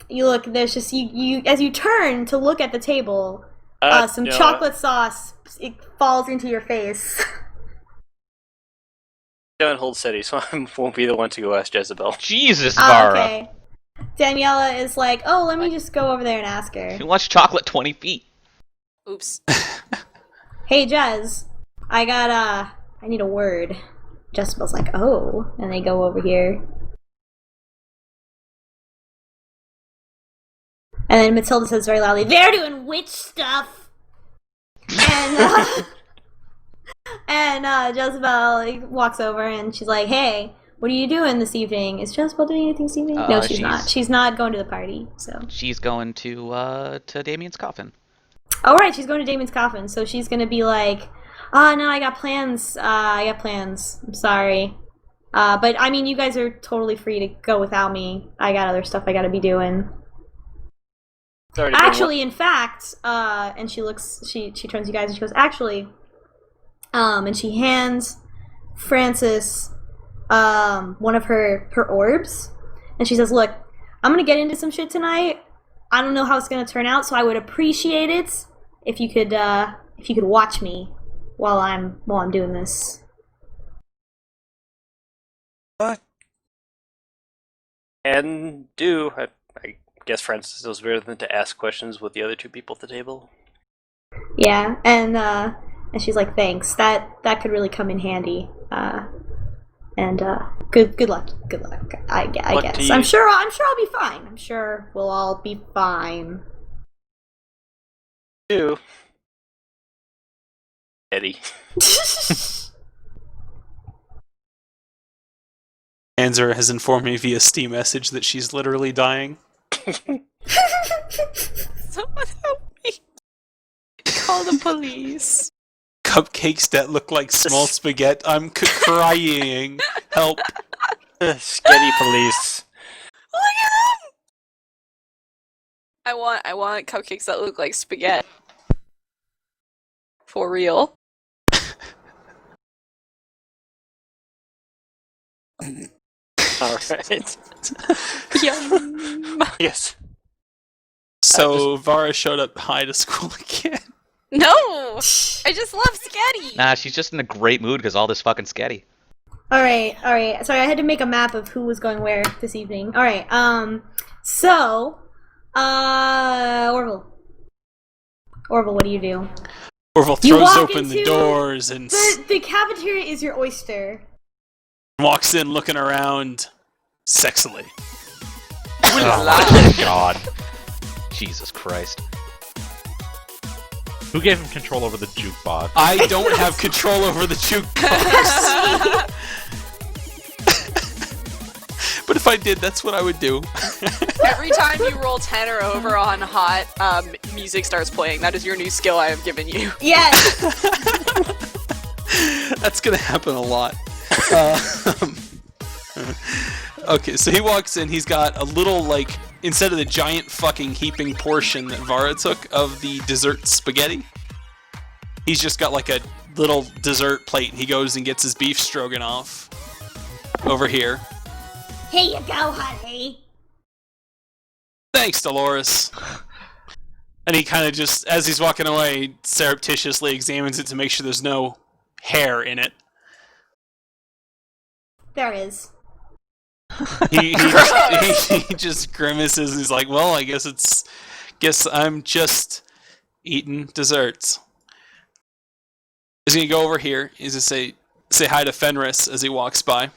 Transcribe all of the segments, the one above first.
you look. There's just you as you turn to look at the table. Some chocolate sauce it falls into your face. Don't hold steady, so I won't be the one to go ask Jezebel. Jesus, Vara. Okay. Daniela is like, oh, let me just go over there and ask her. She wants chocolate 20 feet. Oops. Hey, Jez, I need a word. Jezebel's like, oh, and they go over here. And then Matilda says very loudly, they're doing witch stuff! And Jezebel walks over and she's like, hey, what are you doing this evening? Is Jezebel doing anything this evening? No, she's not. She's not going to the party, so. She's going to Damien's coffin. Oh, right, she's going to Damien's coffin, so she's gonna be like, oh, no, I got plans. I'm sorry. But, I mean, you guys are totally free to go without me. I got other stuff I gotta be doing. Actually, in fact, and she turns to you guys and she goes, actually, and she hands Francis one of her orbs, and she says, look, I'm gonna get into some shit tonight. I don't know how it's gonna turn out, so I would appreciate it if you could watch me while I'm doing this. What? And do I guess Francis was better than to ask questions with the other two people at the table. Yeah, and she's like, thanks. That could really come in handy. And good luck. I guess. I'm sure I'll be fine. I'm sure we'll all be fine. You, Eddie. Panzer has informed me via Steam message that she's literally dying. Someone help me. Call the police. Cupcakes that look like small spaghetti. I'm crying. Help. Sketty police. Look at them! I want cupcakes that look like spaghetti. For real. Alright. Yum. Yes. So Vara showed up high to school again. No! I just love spaghetti! Nah, she's just in a great mood because all this fucking sketty. Alright. Sorry, I had to make a map of who was going where this evening. Alright, so, Orville. Orville, what do you do? Orville throws open the doors and the cafeteria is your oyster. Walks in looking around sexily. Oh my god. Jesus Christ. Who gave him control over the jukebox? I don't have control over the jukebox. But if I did, that's what I would do. Every time you roll 10 or over on hot, music starts playing. That is your new skill I have given you. Yes! That's gonna happen a lot. Okay, so he walks in, he's got a little, like, instead of the giant fucking heaping portion that Vara took of the dessert spaghetti, he's just got like a little dessert plate, and he goes and gets his beef stroganoff over here. Here you go, honey. Thanks, Dolores. And he kind of just, as he's walking away, surreptitiously examines it to make sure there's no hair in it. There is. He just grimaces and he's like, well, I guess I'm just eating desserts. He's gonna go over here. He's gonna say hi to Fenris as he walks by.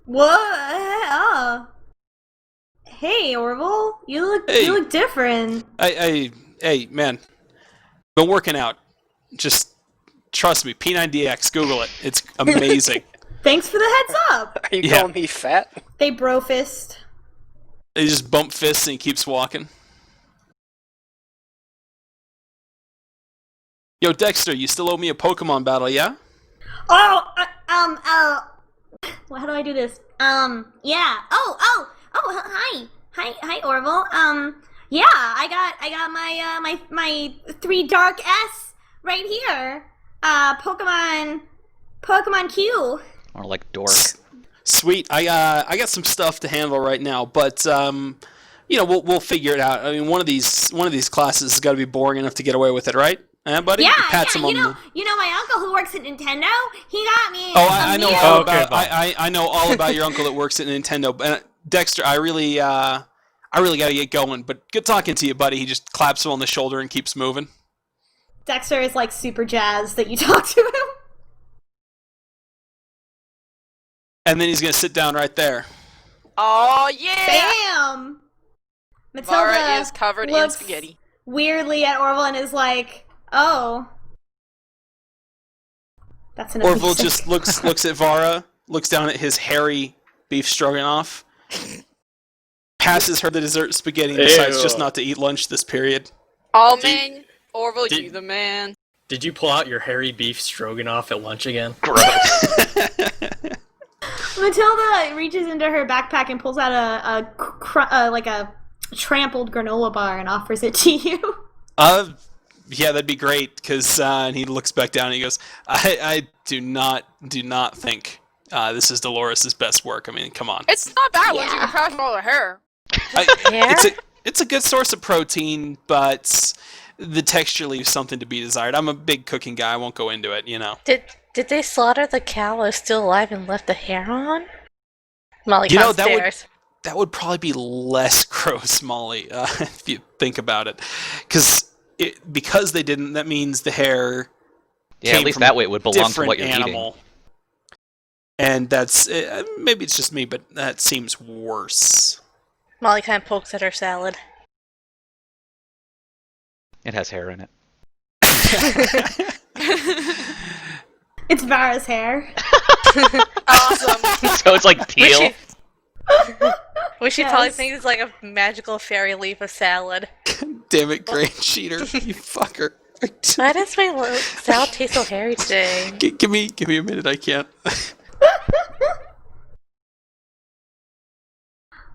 What? Hey, Orville, you look different. Hey, man, been working out. Just trust me, P90X. Google it. It's amazing. Thanks for the heads up. Are you calling me fat? They bro fist. They just bump fists and he keeps walking. Yo, Dexter, you still owe me a Pokemon battle, yeah? Oh, well, how do I do this? Yeah. Oh, hi, Orville. Yeah, I got my 3 dark S right here. Pokemon Q. Or like dork. Sweet. I got some stuff to handle right now, but we'll figure it out. I mean, one of these classes has got to be boring enough to get away with it, right? Buddy? Yeah, He pats him on the... you know my uncle who works at Nintendo. He got me. Oh, I know meal. all Okay, about. I know all about your uncle that works at Nintendo. And Dexter, I really got to get going. But good talking to you, buddy. He just claps him on the shoulder and keeps moving. Dexter is like super jazzed that you talked to him. And then he's gonna sit down right there. Oh yeah! Bam! Matilda Vara is covered in looks spaghetti. weirdly at Orville and is like, "Oh, that's an Orville abusive-" just looks at Vara, looks down at his hairy beef stroganoff, passes her the dessert spaghetti, and decides Ew. just not to eat lunch this period. Oh Did- man, Orville, did- you the man. Did you pull out your hairy beef stroganoff at lunch again? Gross. Matilda reaches into her backpack and pulls out a trampled granola bar and offers it to you. Yeah, that'd be great. Because and he looks back down and he goes, "I do not think this is Dolores' best work. I mean, come on. It's not bad once you Yeah. can pass all the hair. It's a good source of protein, but the texture leaves something to be desired. I'm a big cooking guy. I won't go into it. Did they slaughter the cow while it's still alive and left the hair on? Molly You know, comes downstairs. That would probably be less gross, Molly, if you think about it. Because they didn't, that means the hair Yeah, came at least from that way it would belong to different what you're animal. And that's, maybe it's just me, but that seems worse. Molly kind of pokes at her salad. eating. It has hair in it. It's Vara's hair. Awesome. So it's like teal. Which she probably Yes. thinks is like a magical fairy leaf of salad. Damn it, grain cheater, you fucker. Why does my salad taste so hairy today? Give me a minute, I can't.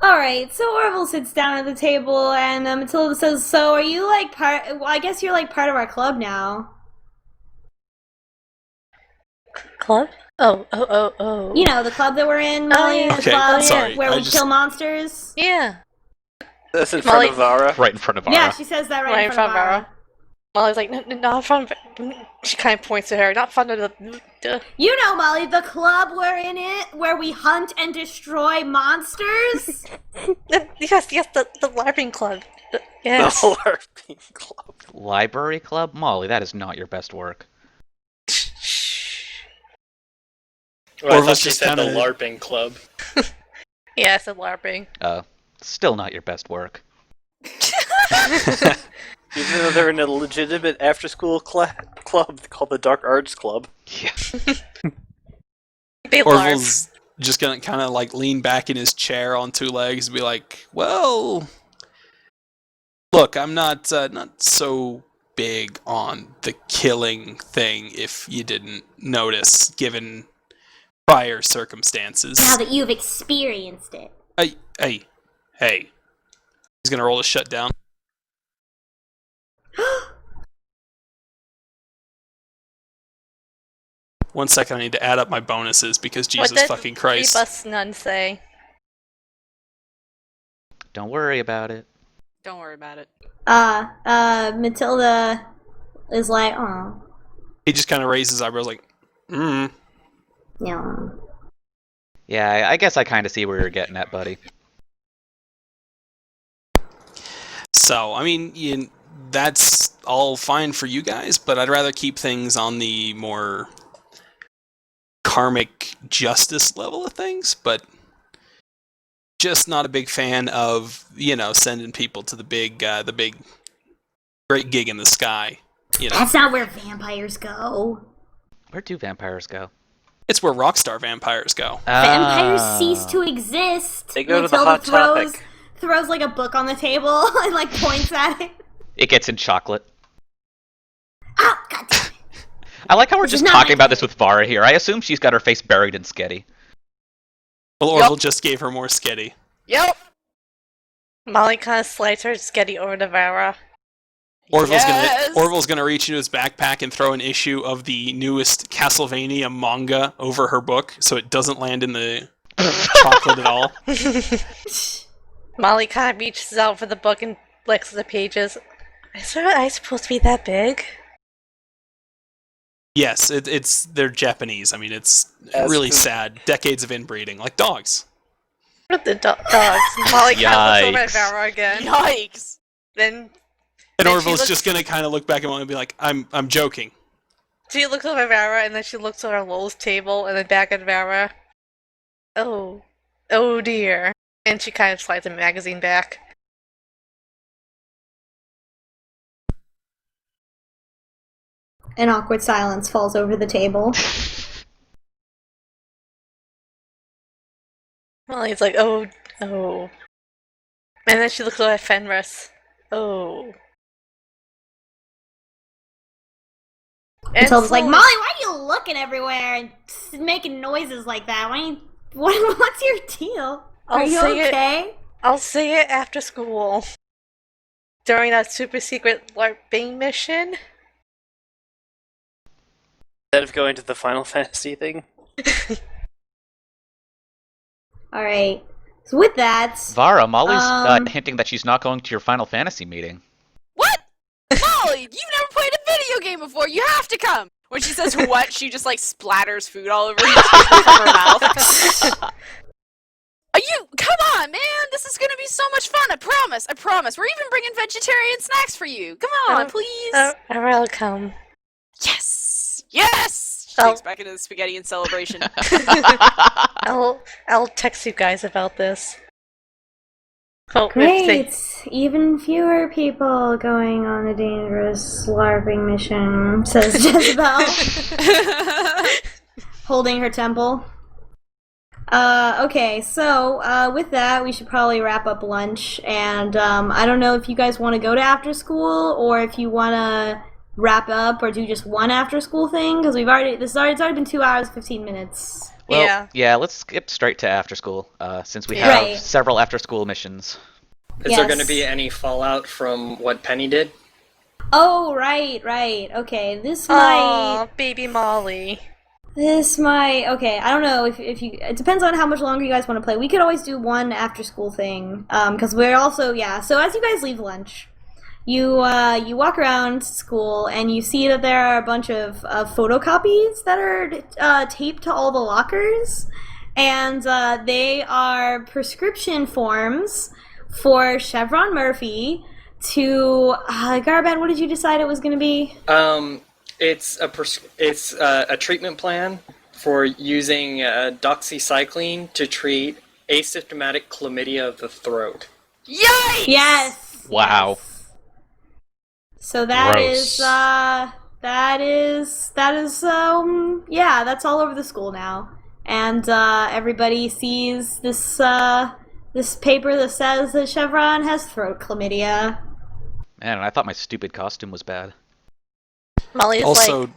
Alright, so Orville sits down at the table and Matilda says, "So are you like part, well, I guess you're like part of our club now. Club? Oh. You know, the club that we're in, Molly, yeah. the Okay, club sorry, where I we just- kill monsters." Yeah. That's in front Molly- of Vara. Right in front of Vara. Yeah, she says that right in front of Vara. Molly's like, not fun. She kind of points to her. Not fun of the. You know, Molly, the club we're in it, where we hunt and destroy monsters. Yes, the LARPing club. Yes. The LARPing Club. Library club? Molly, that is not your best work. Oh, I Orville's thought she just said the kinda- LARPing club. Yeah, I said LARPing. Still not your best work. Even though they're in a legitimate after-school club called the Dark Arts Club. Yeah. They LARP. Orville's just gonna kind of like lean back in his chair on two legs and be like, "Well, look, I'm not so big on the killing thing. If you didn't notice, given prior circumstances." Now that you've experienced it. Hey. He's gonna roll a shutdown. One second, I need to add up my bonuses because What Jesus did fucking Christ. Three Bus Nun say? Don't worry about it. Don't worry about it. Matilda is like, "Oh, He just kind of raises his eyebrows like, yeah." Yeah, I guess I kind of see where you're getting at, buddy. So, I mean, that's all fine for you guys, but I'd rather keep things on the more karmic justice level of things, but just not a big fan of, sending people to the big great gig in the sky. That's not where vampires go. Where do vampires go? It's where rockstar vampires go. Vampires Ah. cease to exist. They go to the Matilda Hot Topic. throws like a book on the table and like points at it. It gets in chocolate. Oh, God damn it. I like how we're This is just not talking my about this with Vara here. I assume she's got her face buried in sketty. Well, Orville just gave her more sketty. Yep. Molly kind of slides her sketty over to Vara. Yes. Orville's gonna reach into his backpack and throw an issue of the newest Castlevania manga over her book, so it doesn't land in the chocolate at all. Molly kind of reaches out for the book and flicks the pages. Is her eye supposed to be that big? Yes, they're Japanese. I mean, it's really sad. Decades of inbreeding, like dogs. With the dogs. Molly kind of looks over at Yikes. Vara again. Yikes! Then And Then she Orville's looks- just gonna kind of look back at Molly and be like, "I'm joking." she looks over at Vara, and then she looks over at Lowell's table, and then back at Vara. Oh dear. And she kind of slides the magazine back. An awkward silence falls over the table. Molly's like, oh. And then she looks over at Fenris. Oh. And Tilda's like, slowly- Molly, why are you looking everywhere and making noises like that? What's your deal? Are I'll you say okay? I'll say it after school. During that super secret LARPing mission. Instead of going to the Final Fantasy thing. Alright. So with that... Vara, Molly's Um, hinting that she's not going to your Final Fantasy meeting. What? Molly, you've never played a video game before. You have to come. When she says what, she just like splatters food all over her mouth. Come on, man. This is gonna be so much fun. I promise. We're even bringing vegetarian snacks for you. Come on, please. I'll come. Yes. She Oh. takes back into the spaghetti in celebration. I'll text you guys about this. Oh, Great! Even fewer people going on a dangerous LARPing mission, says Jezebel, holding her temple. Okay, so, with that, we should probably wrap up lunch, and, I don't know if you guys want to go to after school, or if you want to wrap up, or do just one after school thing, because it's already been 2 hours, 15 minutes. Well, Yeah. let's skip straight to after school, since we Yeah. have Right. several after school missions. Is Yes. there going to be any fallout from what Penny did? Oh, right, okay, Aw, baby Molly. Okay, I don't know if you, it depends on how much longer you guys want to play. We could always do one after school thing, because we're also, so as you guys leave lunch, you walk around school and you see that there are a bunch of photocopies that are taped to all the lockers, and they are prescription forms for Chevron Murphy to, Gharbad, what did you decide it was going to be? It's a treatment plan for using doxycycline to treat asymptomatic chlamydia of the throat. Yikes! Yes! Wow. Yes. So that Gross. that's all over the school now. And everybody sees this paper that says that Chevron has throat chlamydia. Man, I thought my stupid costume was bad. Molly is Also, like, go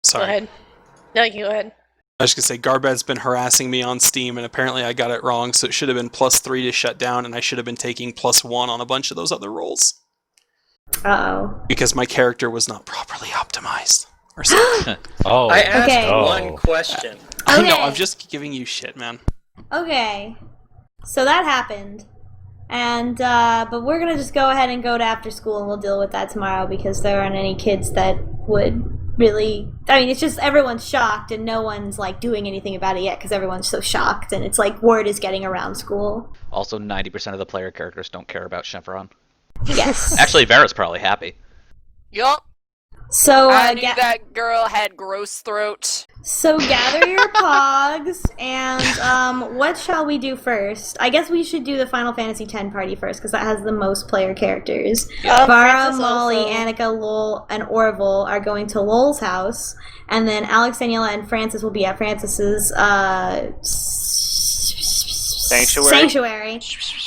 sorry. ahead. No, you go ahead. I was just gonna say, Gharbad's been harassing me on Steam, and apparently I got it wrong, so it should have been +3 to shut down, and I should have been taking +1 on a bunch of those other rolls. Uh-oh. Because my character was not properly optimized. Or something. Oh. I asked Okay. one question. I know, Okay. I'm just giving you shit, man. Okay. So that happened. And, but we're gonna just go ahead and go to after school and we'll deal with that tomorrow because there aren't any kids that would really, it's just everyone's shocked and no one's, doing anything about it yet because everyone's so shocked and it's word is getting around school. Also, 90% of the player characters don't care about Chevron. Yes. Actually, Vera's probably happy. Yup. So, I knew that girl had gross throat. So gather your pogs, and what shall we do first? I guess we should do the Final Fantasy X party first, because that has the most player characters. Vara, Francis Molly, also- Anaka, Lowell, and Orville are going to Lowell's house, and then Alex, Daniela, and Francis will be at Francis's sanctuary.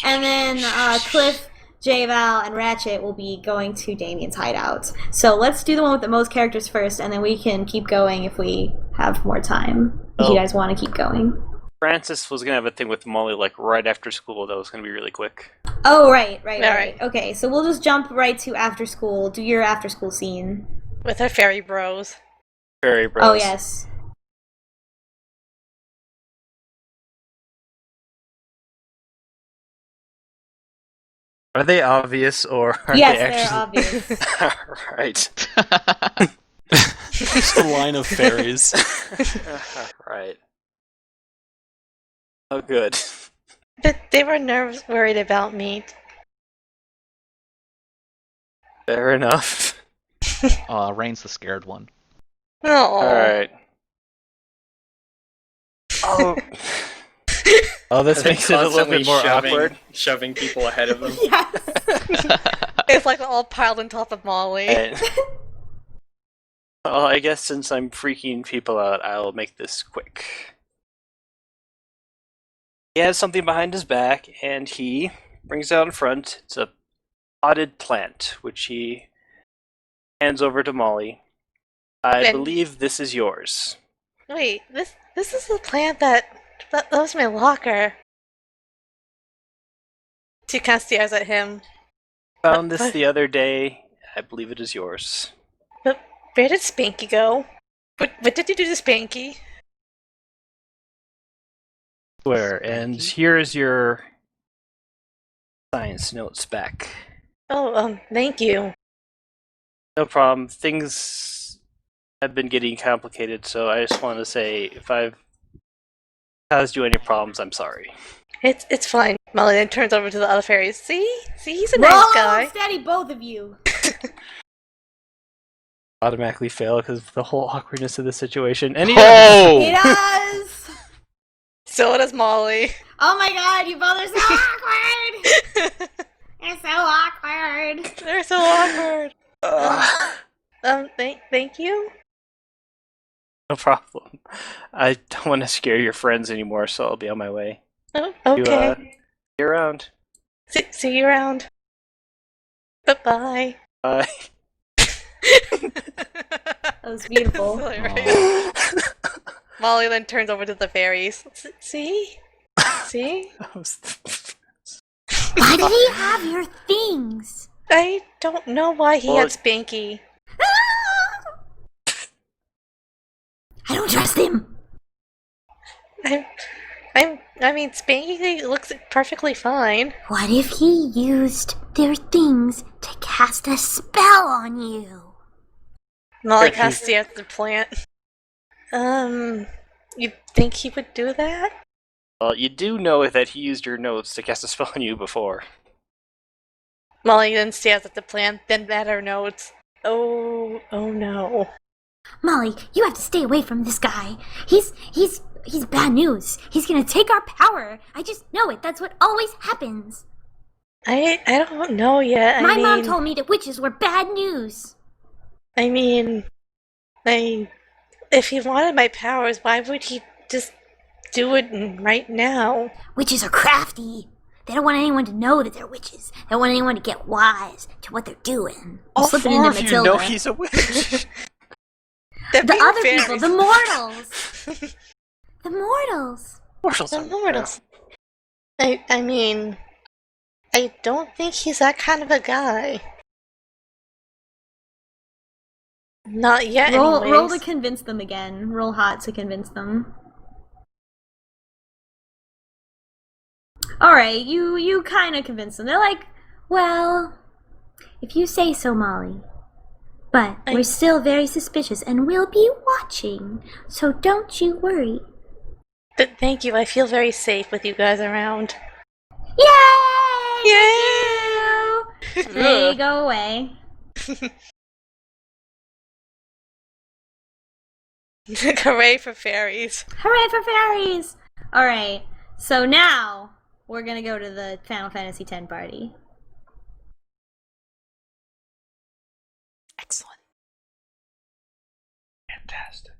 And then Cliff, J Val, and Ratchet will be going to Damien's hideout. So let's do the one with the most characters first, and then we can keep going if we have more time. If you guys want to keep going. Francis was gonna have a thing with Molly right after school that was gonna be really quick. Oh, right. Alright. Okay, so we'll just jump right to after school. Do your after school scene. With her fairy bros. Very bros. Oh, yes. Are they obvious or are Yes, they they're actually... obvious. Right. Just a line of fairies. Right. Oh, good. But they were worried about me. Fair enough. Rain's the scared one. Oh. Alright. Oh. Oh, this makes it a little bit more awkward. Shoving people ahead of them. Yes. It's like all piled on top of Molly. And- well, I guess since I'm freaking people out, I'll make this quick. He has something behind his back, and he brings it out in front. It's a potted plant, which he hands over to Molly. I believe this is yours. Wait, this is the plant that was my locker. She kind of stares at him. Found this the other day. I believe it is yours. But where did Spanky go? What did you do to Spanky? Swear, and here is your science notes back. Oh, thank you. No problem. Things have been getting complicated, so I just want to say if I've caused you any problems, I'm sorry. It's fine. Molly then turns over to the other fairies. See, he's a nice Roll guy. steady, both of you. Automatically fail because of the whole awkwardness of the situation. And He Oh! does. So does Molly. Oh my god, you both are so awkward. You're so awkward. They're so awkward. Thank you. No problem. I don't want to scare your friends anymore, so I'll be on my way. Oh, okay. See you around. See you around. Bye-bye. Bye. That was beautiful. Molly then turns over to the fairies. See? Why did he have your things? I don't know why he had Spanky. I don't trust him. I mean, Spanky looks perfectly fine. What if he used their things to cast a spell on you? Molly casts the other plant. You think he would do that? Well, you do know that he used your notes to cast a spell on you before. Molly then stares at the plant, then at her notes. Oh no. Molly, you have to stay away from this guy. He's bad news. He's gonna take our power. I just know it. That's what always happens. I don't know yet. My mom told me that witches were bad news. I mean, if he wanted my powers, why would he just do it right now? Witches are crafty. They don't want anyone to know that they're witches. They don't want anyone to get wise to what they're doing. All Slip it four into of you Matilda. know he's a witch. The other people, the mortals. The mortals. The mortals. I mean, I don't think he's that kind of a guy. Not yet, Roll anyways. to convince them again. Roll hot to convince them. Alright, you kind of convince them. They're like, well, if you say so, Molly. But we're still very suspicious and we'll be watching. So don't you worry. But thank you, I feel very safe with you guys around. Yay! Yay! They go away. Hooray for fairies. Hooray for fairies! Alright, so now we're gonna go to the Final Fantasy X party. Excellent. Fantastic.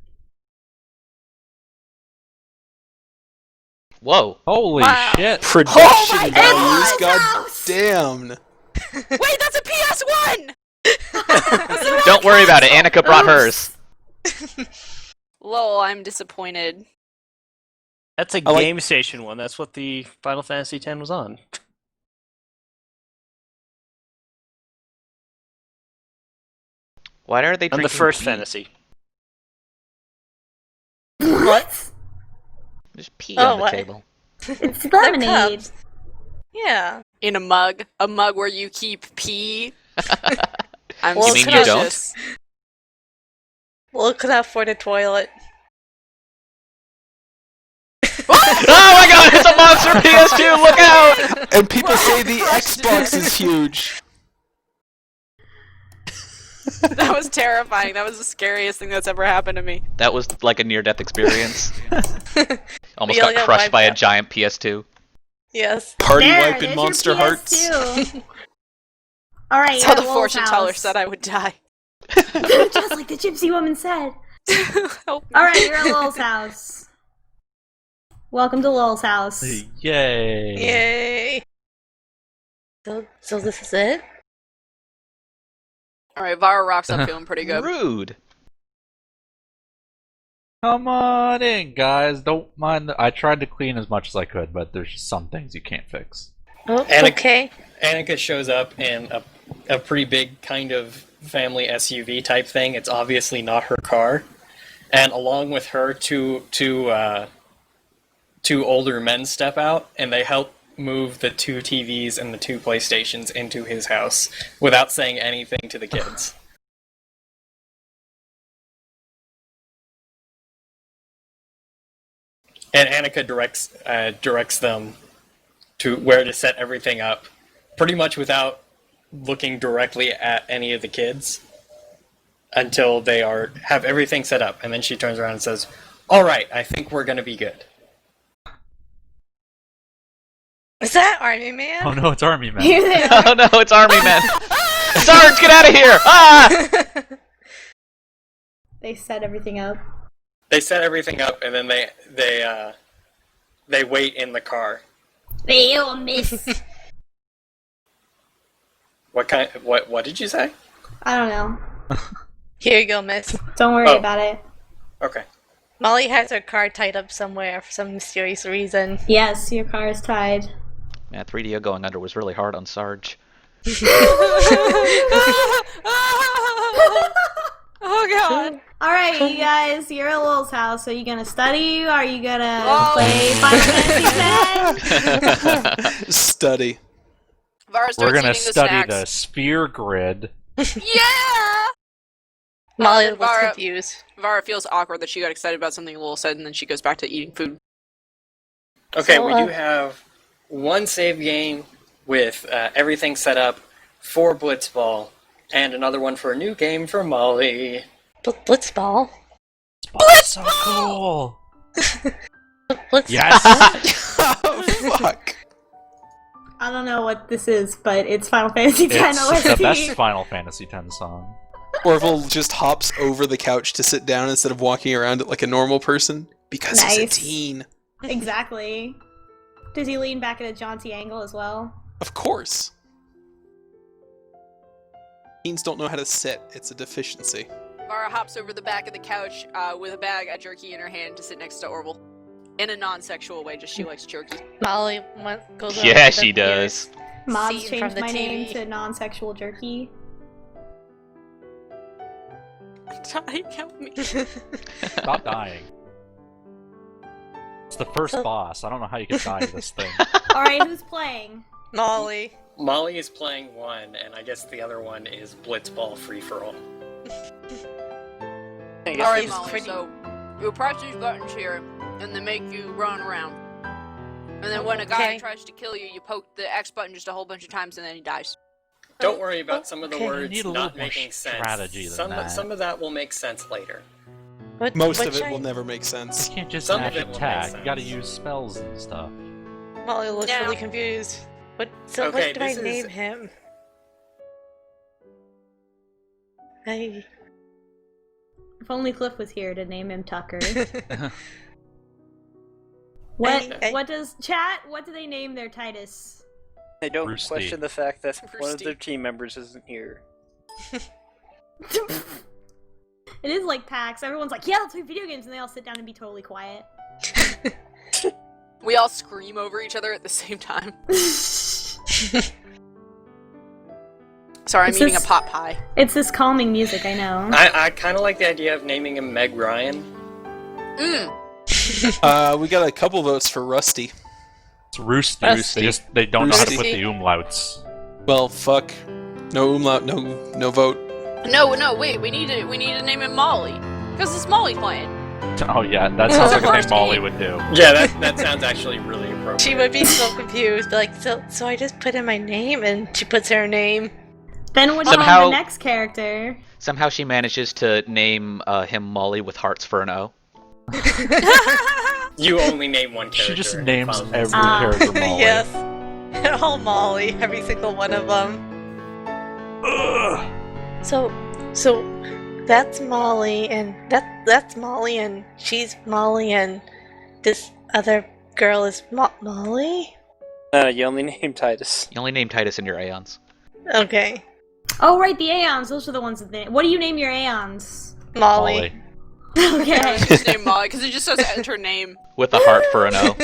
Whoa. Holy shit. Production Oh my values, God! god damn. Wait, that's a PS1! Don't worry about it. Anaka brought hers. Lowell, I'm disappointed. That's a like- Game Station one. That's what the Final Fantasy X was on. Why are they On drinking the first pee? fantasy. What? There's pee Oh, on the what? table. It's They're lemonade. cups. Yeah. In a mug where you keep pee. I'm Well, You mean you don't? suspicious. Look out for the toilet. Oh my god, it's a monster PS2, look out! And people say the Xbox is huge. That was terrifying. That was the scariest thing that's ever happened to me. That was like a near-death experience. Almost Yeah, got like a crushed by a wipeout. giant PS2. Yes. Party There, wiping there's Monster your Hearts. PS2. All right, That's you're how at the Lowell's fortune teller house. said I would die. Just like the gypsy woman said. Help me. All right, you're at Lowell's house. Welcome to Lowell's house. Yay! Yay. So this is it? Alright, Vara rocks up feeling pretty good. Rude. Come on in, guys. Don't mind. I tried to clean as much as I could, but there's just some things you can't fix. Oh, Anaka- okay. Anaka shows up in a pretty big kind of family SUV type thing. It's obviously not her car. And along with her, two older men step out, and they help move the 2 TVs and the 2 PlayStations into his house without saying anything to the kids. And Anaka directs them to where to set everything up, pretty much without looking directly at any of the kids until they have everything set up, and then she turns around and says, "All right, I think we're gonna be good." Is that Army Man? Oh no, it's Army Man. Here they are. Oh no, it's Army Men! Sarge, get out of here! Ah! They set everything up. They set everything up, and then they wait in the car. They all miss. What did you say? I don't know. Here you go, miss. Don't worry Oh. about it. Okay. Molly has her car tied up somewhere for some mysterious reason. Yes, your car is tied. Man, 3DO going under was really hard on Sarge. Oh god. All right, you guys, you're at Lowell's house. Are you gonna study? Are you gonna Lol. play Final Fantasy 10? Study. Vara starts We're gonna eating the study snacks. the sphere grid. Yeah! Molly then looks Vara- confused. Vara feels awkward that she got excited about something Lowell said, and then she goes back to eating food. Okay, So, we do have one save game with everything set up for Blitzball, and another one for a new game for Molly. Blitzball? So cool. Blitz. Yes. Oh, fuck. I don't know what this is, but it's Final Fantasy X It's the OST. best Final Fantasy X song. Orville just hops over the couch to sit down instead of walking around it like a normal person because he's a Nice. teen. Exactly. Does he lean back at a jaunty angle as well? Of course. Teens don't know how to sit. It's a deficiency. Vara hops over the back of the couch with a bag of jerky in her hand to sit next to Orville. In a non-sexual way, just she likes jerky. Molly goes over Yeah, to she the does. Mods Scene from changed the my name TV. to non-sexual jerky. Dying, help me. Stop dying. It's the first boss. I don't know how you could die to this thing. All right, who's playing? Molly. Molly is playing one, and I guess the other one is Blitzball Free for All. Alright, She's Molly, pretty- so you press these buttons here, and they make you run around. And then when a guy Okay. tries to kill you, you poke the X button just a whole bunch of times, and then he dies. Don't worry about some of the Okay. words You need a not little more making sense. strategy than that. Some of that will make sense later. Most of it will never make sense. You can't just Some of mash it will make attack. You gotta sense. use spells and stuff. Molly looks Now- really confused. So Okay, what do I this is- name him? Hey. If only Cliff was here to name him Tucker. Hey, hey. What does chat? What do they name their Titus? I don't Bruce question Lee. the fact that Bruce one of Lee. their team members isn't here. It is like PAX. Everyone's like, yeah, let's play video games, and they all sit down and be totally quiet. We all scream over each other at the same time. Sorry, I'm It's eating a this- pot pie. It's this calming music, I know. I kind of like the idea of naming him Meg Ryan. Mmm. We got a couple votes for Rusty. It's Roosty. Roosty. They don't know how to Roosty. put the umlauts. Well, fuck. No umlaut, no vote. No, wait. We need to name it Molly, because it's Molly playing. Oh yeah, that sounds like a First thing Molly name. would do. Yeah, that sounds actually really appropriate. She would be so confused. Like, so I just put in my name, and she puts her name. Then what do you name Somehow- the next character? Somehow she manages to name him Molly with hearts for an O. You only name one character. She just in names Final every Fantasy. character Molly. Yes. All Molly, every single one of them. So that's Molly, and that's Molly, and she's Molly, and this other girl is Molly? You only name Titus. You only name Titus in your Aeons. Okay. Oh, right, the Aeons. Those are the ones that What do you name your Aeons? Molly. Okay. Just name Molly, because it just says enter name. With a heart for an O.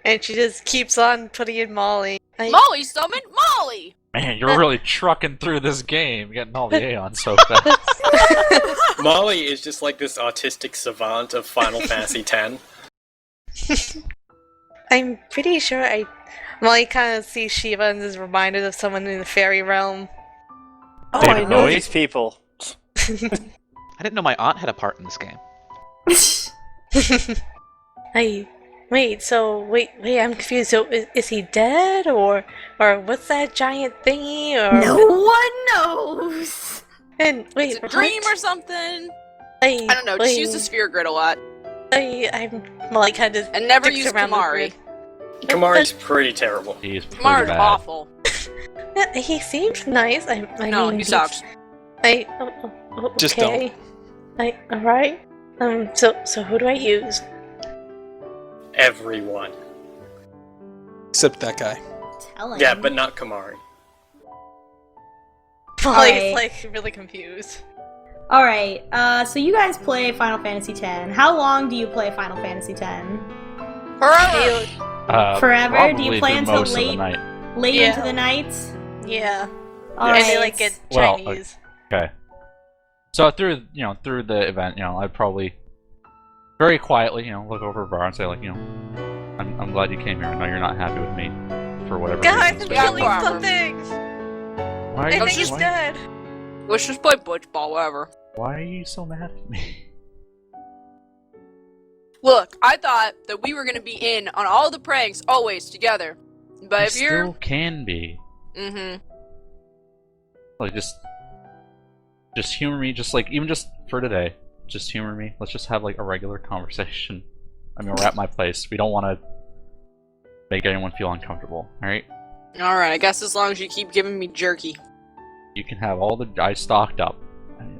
And she just keeps on putting in Molly. Molly summoned Molly! Man, you're really trucking through this game, getting all the Aeons so fast. Molly is just like this autistic savant of Final Fantasy X. I'm pretty sure Molly kind of sees Shiva and is reminded of someone in the fairy realm. Oh, David I know Bowie? these people. I didn't know my aunt had a part in this game. Wait, I'm confused. So is he dead, or what's that giant thingy, or No one knows. And wait, It's a dream or something? I I don't know, just use the sphere grid a lot. I'm Molly kind of And never dicks use around the Kamari. grid. Kamari's pretty terrible. He's pretty Kamari's bad. awful. Yeah, he seems nice. I No, mean, he sucks. Okay. Just don't. All right. So who do I use? Everyone. Except that guy. Telling. Yeah, but not Kamari. Molly's Alright. like really confused. Alright, so you guys play Final Fantasy X. How long do you play Final Fantasy X? Forever! Forever? Do you Probably play through until most of the late? night. Late Yeah. into the night? Yeah. Alright. And they like get Well, Chinese. Okay. So through the event, I'd probably very quietly, look over at Vara and say like, I'm glad you came here. I know you're not happy with me for whatever Guys, reason. I'm Yeah, feeling Barbara. something. Why are I you think he's why- dead. Let's just play butch ball, whatever. Why are you so mad at me? Look, I thought that we were gonna be in on all the pranks always together. But You if you're... still can be. Mm-hmm. Like just humor me, just like even just for today. Just humor me. Let's just have like a regular conversation. I mean, we're at my place. We don't want to make anyone feel uncomfortable. All right. Alright, I guess as long as you keep giving me jerky. You can have all the. I stocked up.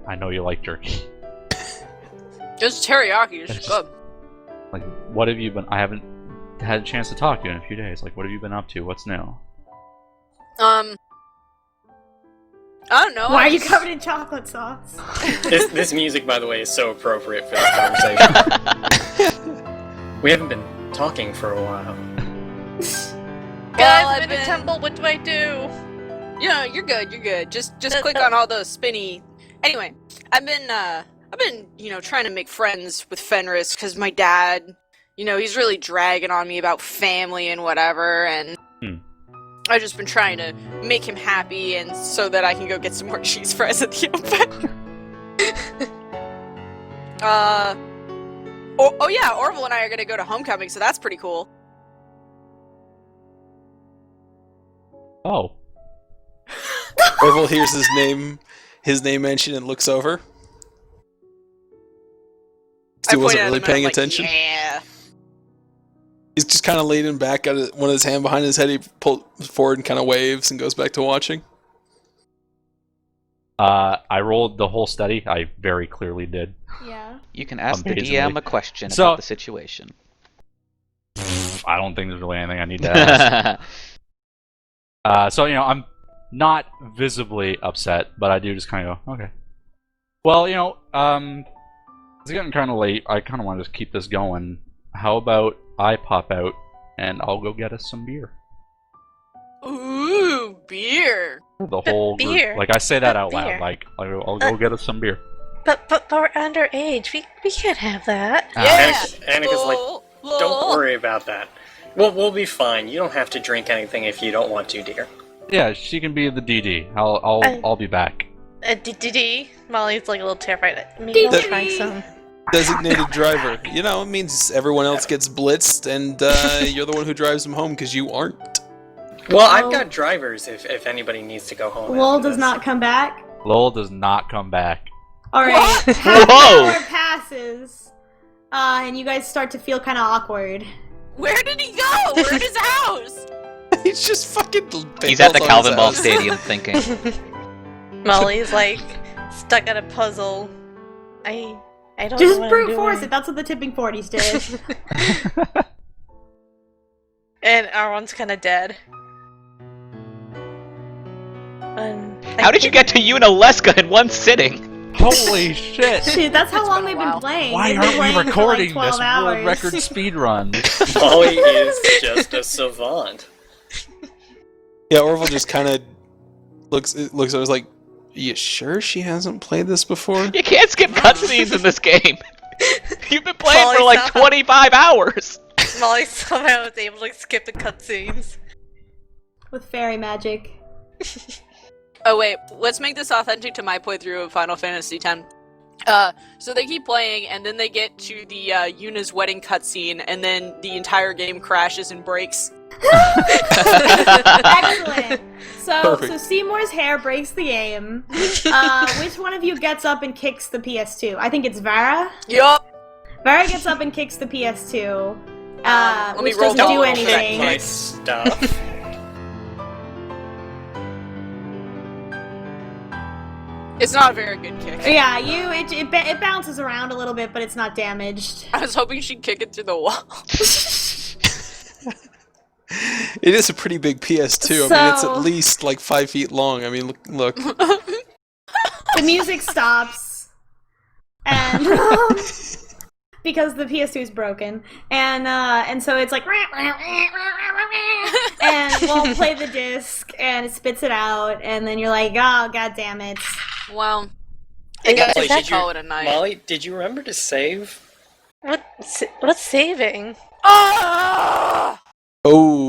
I know you like jerky. Just teriyaki is It's- good. Like, what have you been? I haven't had a chance to talk to you in a few days. Like, what have you been up to? What's new? I don't know. Why I are you just- covered in chocolate sauce? This music, by the way, is so appropriate for this conversation. We haven't been talking for a while. Guys, I've I'm in a been- temple. What do I do? Yeah, you're good. Just click on all those spinny. Anyway, I've been trying to make friends with Fenris because my dad, he's really dragging on me about family and whatever, and I've just been trying to make him happy, and so that I can go get some more cheese fries at the open. Oh yeah, Orville and I are gonna go to homecoming, so that's pretty cool. Oh, Orville hears his name mentioned and looks over. Still I wasn't point at really him and paying I'm like, attention. Yeah. He's just kind of leaning back, got one of his hand behind his head. He pulls forward and kind of waves and goes back to watching. I rolled the whole study. I very clearly did. Yeah. You can ask the Amazingly. DM a question So- about the situation. I don't think there's really anything I need to ask. I'm not visibly upset, but I do just kind of go, okay. Well, it's getting kind of late. I kind of want to just keep this going. How about I pop out and I'll go get us some beer? Ooh, beer. The whole group. beer? Like I say that But out loud. beer? Like I'll go get us some beer. But we're underage. We can't have that. Yeah. Annika's like, Lol. don't worry about that. We'll be fine. You don't have to drink anything if you don't want to, dear. Yeah, she can be the DD. I'll be back. DD. Molly's like a little terrified. Maybe I'll try some. Designated driver. You know, it means everyone else gets blitzed, and you're the one who drives them home because you aren't. Well, I've got drivers if anybody needs to go home. Lowell does not come back. Lowell does not come back. Alright, half an Whoa! hour passes, and you guys start to feel kind of awkward. Where did he go? We're at his house. He's just fucking. He's at the built on Calvin his Ball house. Stadium thinking. Molly's like stuck at a puzzle. I don't Just know what brute I'm force doing. it, that's what the tipping 40s did. And our one's kind of dead. How did you get to Unalesca in one sitting? Holy shit! Shit, that's how It's long been a they've been while. playing. Why They've been aren't we playing recording for like 12 this hours. world record speedrun? Molly is just a savant. Yeah, Orville just kind of looks at us like, "Are you sure she hasn't played this before?" You can't skip cutscenes in this game. You've been playing Molly, for like stop. 25 hours. Molly somehow was able to skip the cutscenes. With fairy magic. Oh wait, let's make this authentic to my playthrough of Final Fantasy X. So they keep playing, and then they get to the Yuna's wedding cutscene, and then the entire game crashes and breaks. Excellent. So Perfect. Seymour's hair breaks the game. Which one of you gets up and kicks the PS2? I think it's Vara. Yup. Vara gets up and kicks the PS2. Let me Which roll doesn't do down. Kick anything. my stuff. It's not a very good kick. Yeah, it bounces around a little bit, but it's not damaged. I was hoping she'd kick it through the wall. It is a pretty big PS2. I mean, it's at least like 5 feet long. I mean, look. The music stops, and because the PS2 is broken, and so it's like, and we'll play the disc, and it spits it out, and then you're like, oh, god damn it. Well, I guess we Molly, should did you- call it a night. Molly, did you remember to save? What's saving? Ah! Oh.